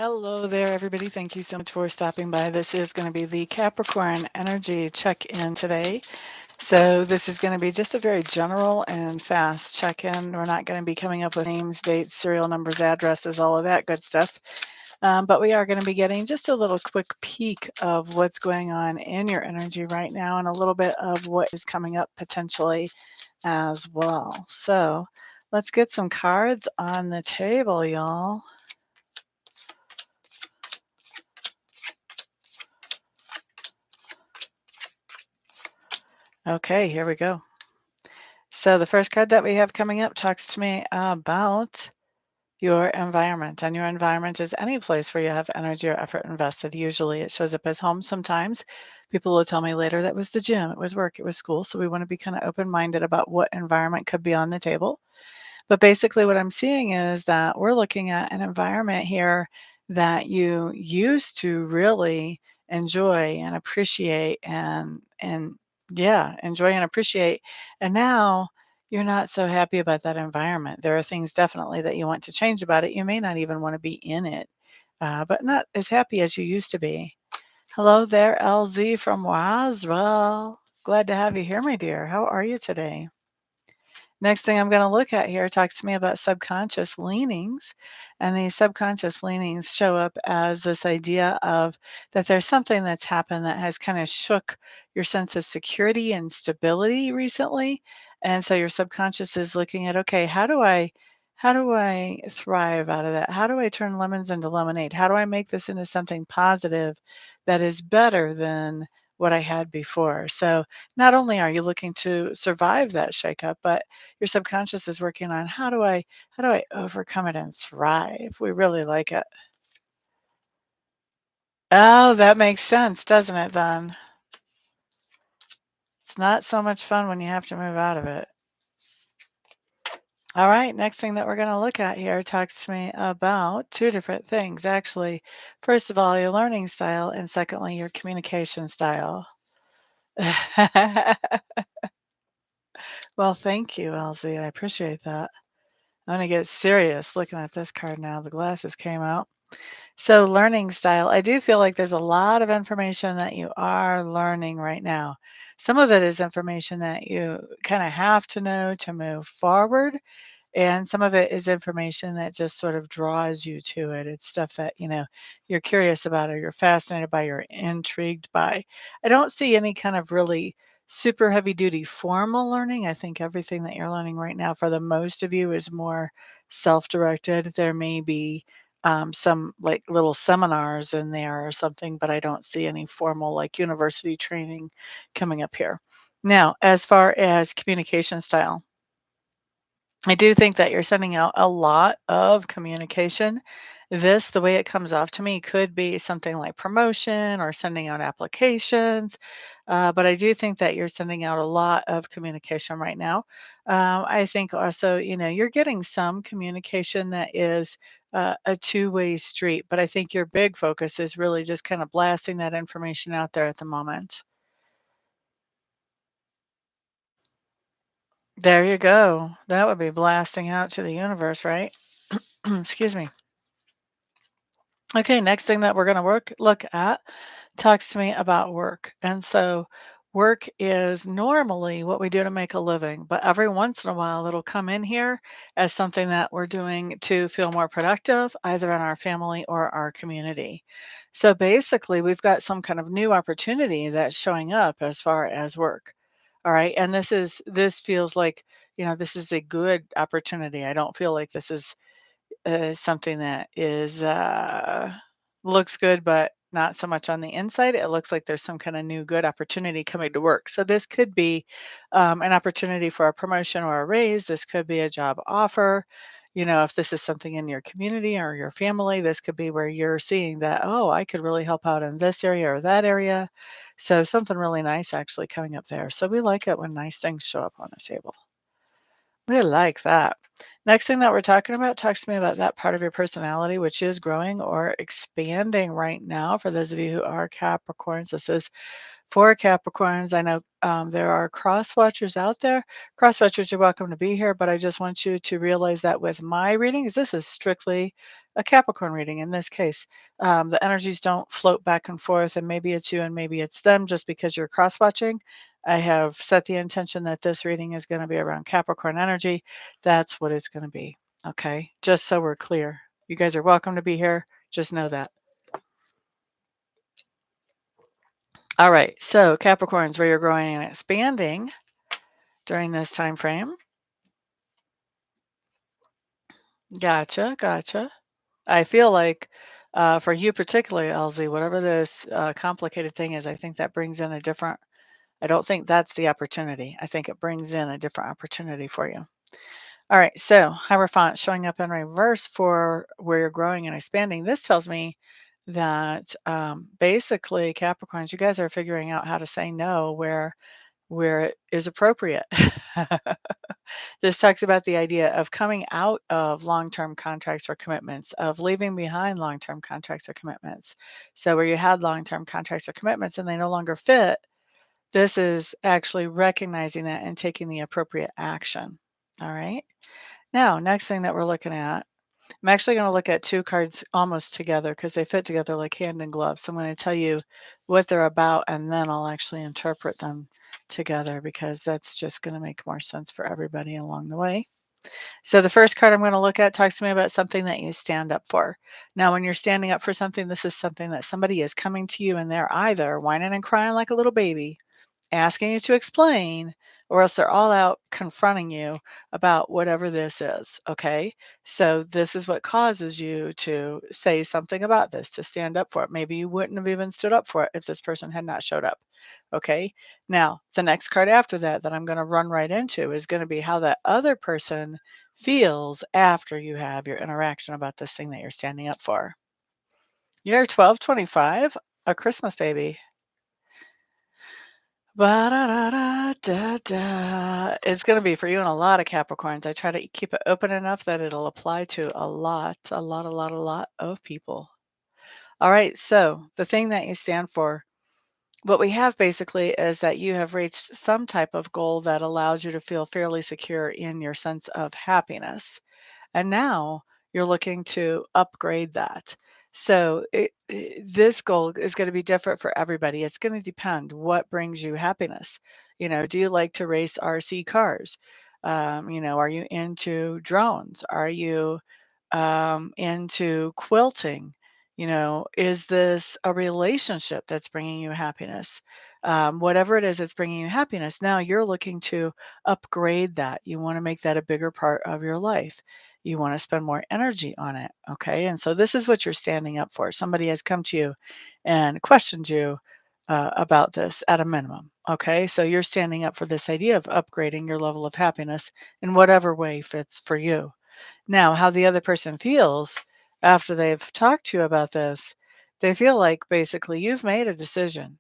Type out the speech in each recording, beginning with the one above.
Hello there, everybody. Thank you so much for stopping by. This is going to be the Capricorn energy check-in today. So this is going to be just a very general and fast check-in. We're not going to be coming up with names, dates, serial numbers, addresses, all of that good stuff. But we are going to be getting just a little quick peek of what's going on in your energy right now and a little bit of what is coming up potentially as well. So let's get some cards on the table, y'all. Okay, here we go. So the first card that we have coming up talks to me about your environment. And your environment is any place where you have energy or effort invested. Usually it shows up as home sometimes. People will tell me later that was the gym, it was work, it was school. So we want to be kind of open-minded about what environment could be on the table. But basically what I'm seeing is that we're looking at an environment here that you used to really enjoy and appreciate and yeah, enjoy and appreciate. And now you're not so happy about that environment. There are things definitely that you want to change about it. You may not even want to be in it, but not as happy as you used to be. Hello there, LZ from Roswell. Glad to have you here, my dear. How are you today? Next thing I'm going to look at here talks to me about subconscious leanings. And these subconscious leanings show up as this idea of that there's something that's happened that has kind of shook your sense of security and stability recently. And so your subconscious is looking at, okay, how do I thrive out of that? How do I turn lemons into lemonade? How do I make this into something positive that is better than what I had before? So not only are you looking to survive that shakeup, but your subconscious is working on how do I overcome it and thrive? We really like it. Oh, that makes sense, doesn't it then? It's not so much fun when you have to move out of it. All right, next thing that we're going to look at here talks to me about two different things, actually. First of all, your learning style, and secondly, your communication style. Well, thank you, Elsie. I appreciate that. I'm going to get serious looking at this card now. The glasses came out. So, learning style, I do feel like there's a lot of information that you are learning right now. Some of it is information that you kind of have to know to move forward, and some of it is information that just sort of draws you to it. It's stuff that, you're curious about or you're fascinated by, you're intrigued by. I don't see any kind of really super heavy duty formal learning. I think everything that you're learning right now for the most of you is more self-directed. There may be some like little seminars in there or something, but I don't see any formal like university training coming up here. Now, as far as communication style, I do think that you're sending out a lot of communication. This, the way it comes off to me, could be something like promotion or sending out applications. But I do think that you're sending out a lot of communication right now. I think also, you're getting some communication that is a two-way street, but I think your big focus is really just kind of blasting that information out there at the moment. There you go. That would be blasting out to the universe, right? Excuse me. Okay, next thing that we're going to look at talks to me about work. And so work is normally what we do to make a living, but every once in a while it'll come in here as something that we're doing to feel more productive, either in our family or our community. So basically, we've got some kind of new opportunity that's showing up as far as work. All right. And this feels like, this is a good opportunity. I don't feel like this is something that is looks good, but not so much on the inside. It looks like there's some kind of new good opportunity coming to work. So this could be an opportunity for a promotion or a raise. This could be a job offer. If this is something in your community or your family, this could be where you're seeing that, oh, I could really help out in this area or that area. So something really nice actually coming up there. So we like it when nice things show up on the table. We like that. Next thing that we're talking about talks to me about that part of your personality, which is growing or expanding right now. For those of you who are Capricorns, this is for Capricorns. I know there are cross watchers out there. Cross watchers, you're welcome to be here, but I just want you to realize that with my readings, this is strictly a Capricorn reading in this case. The energies don't float back and forth, and maybe it's you and maybe it's them just because you're cross watching. I have set the intention that this reading is going to be around Capricorn energy. That's what it's going to be. Okay. Just so we're clear. You guys are welcome to be here. Just know that. All right. So, Capricorns, where you're growing and expanding during this time frame. Gotcha. Gotcha. I feel like for you particularly, LZ, whatever this complicated thing is, I think that brings in a different, I don't think that's the opportunity. I think it brings in a different opportunity for you. All right, so Hierophant showing up in reverse for where you're growing and expanding. This tells me that basically, Capricorns, you guys are figuring out how to say no where it is appropriate. This talks about the idea of coming out of long-term contracts or commitments, of leaving behind long-term contracts or commitments. So where you had long-term contracts or commitments and they no longer fit, this is actually recognizing that and taking the appropriate action. All right. Now, next thing that we're looking at, I'm actually going to look at two cards almost together because they fit together like hand and glove. So I'm going to tell you what they're about and then I'll actually interpret them together because that's just going to make more sense for everybody along the way. So the first card I'm going to look at talks to me about something that you stand up for. Now, when you're standing up for something, this is something that somebody is coming to you and they're either whining and crying like a little baby, asking you to explain, or else they're all out confronting you about whatever this is. Okay. So this is what causes you to say something about this, to stand up for it. Maybe you wouldn't have even stood up for it if this person had not showed up. Okay. Now, the next card after that I'm going to run right into is going to be how that other person feels after you have your interaction about this thing that you're standing up for. You're 1225, a Christmas baby. Ba-da-da-da-da-da. It's going to be for you and a lot of Capricorns. I try to keep it open enough that it'll apply to a lot of people. All right. So the thing that you stand for, what we have basically is that you have reached some type of goal that allows you to feel fairly secure in your sense of happiness. And now you're looking to upgrade that. So this goal is going to be different for everybody. It's going to depend what brings you happiness. Do you like to race RC cars? Are you into drones? Are you into quilting? Is this a relationship that's bringing you happiness? Whatever it is that's bringing you happiness, now you're looking to upgrade that. You want to make that a bigger part of your life. You want to spend more energy on it. Okay. And so this is what you're standing up for. Somebody has come to you and questioned you about this at a minimum. Okay. So you're standing up for this idea of upgrading your level of happiness in whatever way fits for you. Now, how the other person feels after they've talked to you about this, they feel like basically you've made a decision.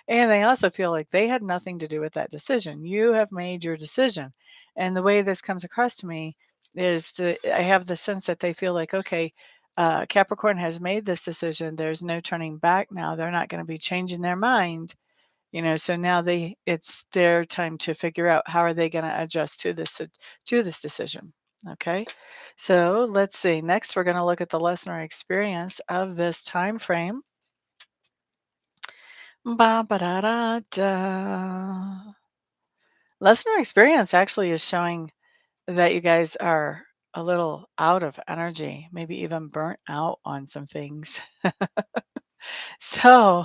And they also feel like they had nothing to do with that decision. You have made your decision. And the way this comes across to me is that I have the sense that they feel like, okay, Capricorn has made this decision. There's no turning back now. They're not going to be changing their mind. So now it's their time to figure out how are they going to adjust to this decision. Okay. So let's see. Next, we're going to look at the lesson or experience of this time frame. Ba ba da da da. Lesson or experience actually is showing that you guys are a little out of energy, maybe even burnt out on some things. So,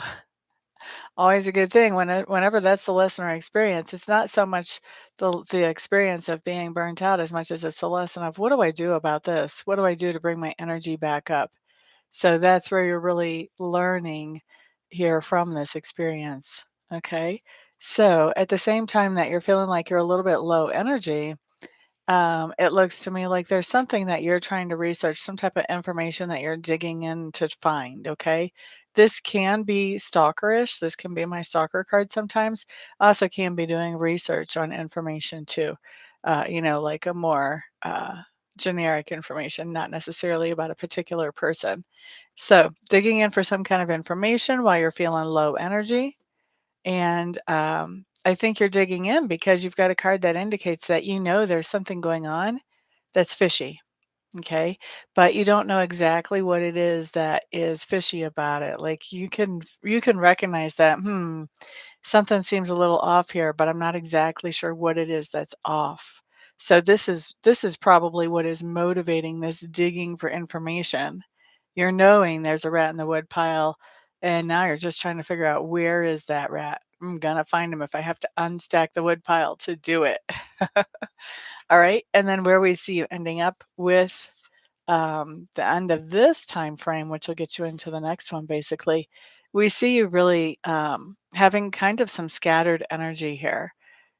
always a good thing whenever that's the lesson or experience. It's not so much the experience of being burnt out as much as it's the lesson of what do I do about this? What do I do to bring my energy back up? So that's where you're really learning here from this experience. Okay. So at the same time that you're feeling like you're a little bit low energy, it looks to me like there's something that you're trying to research, some type of information that you're digging in to find. Okay. This can be stalkerish. This can be my stalker card sometimes. Also can be doing research on information too. Like a more generic information, not necessarily about a particular person. So digging in for some kind of information while you're feeling low energy. And I think you're digging in because you've got a card that indicates that there's something going on that's fishy. Okay, but you don't know exactly what it is that is fishy about it. Like you can recognize that, something seems a little off here, but I'm not exactly sure what it is that's off. So this is probably what is motivating this digging for information. You're knowing there's a rat in the wood pile, and now you're just trying to figure out where is that rat. I'm gonna find him if I have to unstack the wood pile to do it. All right, and then where we see you ending up with the end of this time frame, which will get you into the next one, basically, we see you really having kind of some scattered energy here.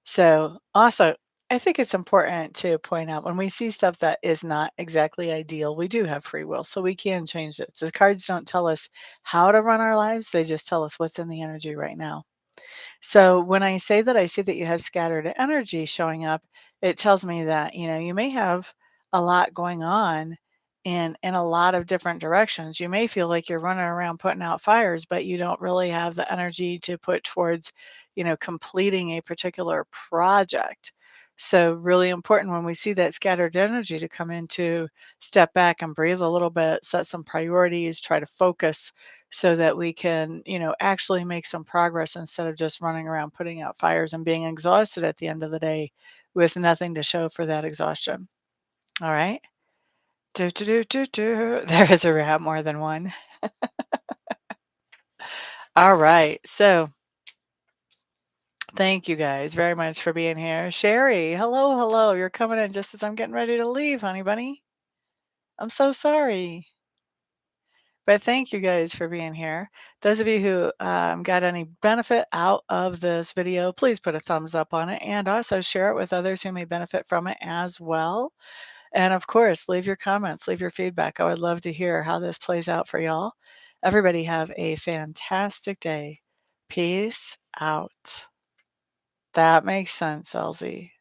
So, also, I think it's important to point out when we see stuff that is not exactly ideal, we do have free will, so we can change it. The cards don't tell us how to run our lives, they just tell us what's in the energy right now. So when I say that I see that you have scattered energy showing up, it tells me that, you may have a lot going on in a lot of different directions. You may feel like you're running around putting out fires, but you don't really have the energy to put towards, completing a particular project. So really important when we see that scattered energy to come into step back and breathe a little bit, set some priorities, try to focus so that we can, actually make some progress instead of just running around putting out fires and being exhausted at the end of the day with nothing to show for that exhaustion. All right. Do, do, do, do, do. There is a rat more than one. All right. So thank you guys very much for being here. Sherry, hello, hello. You're coming in just as I'm getting ready to leave, honey bunny. I'm so sorry. But thank you guys for being here. Those of you who got any benefit out of this video, please put a thumbs up on it and also share it with others who may benefit from it as well. And of course, leave your comments, leave your feedback. I would love to hear how this plays out for y'all. Everybody have a fantastic day. Peace out. That makes sense, Elsie.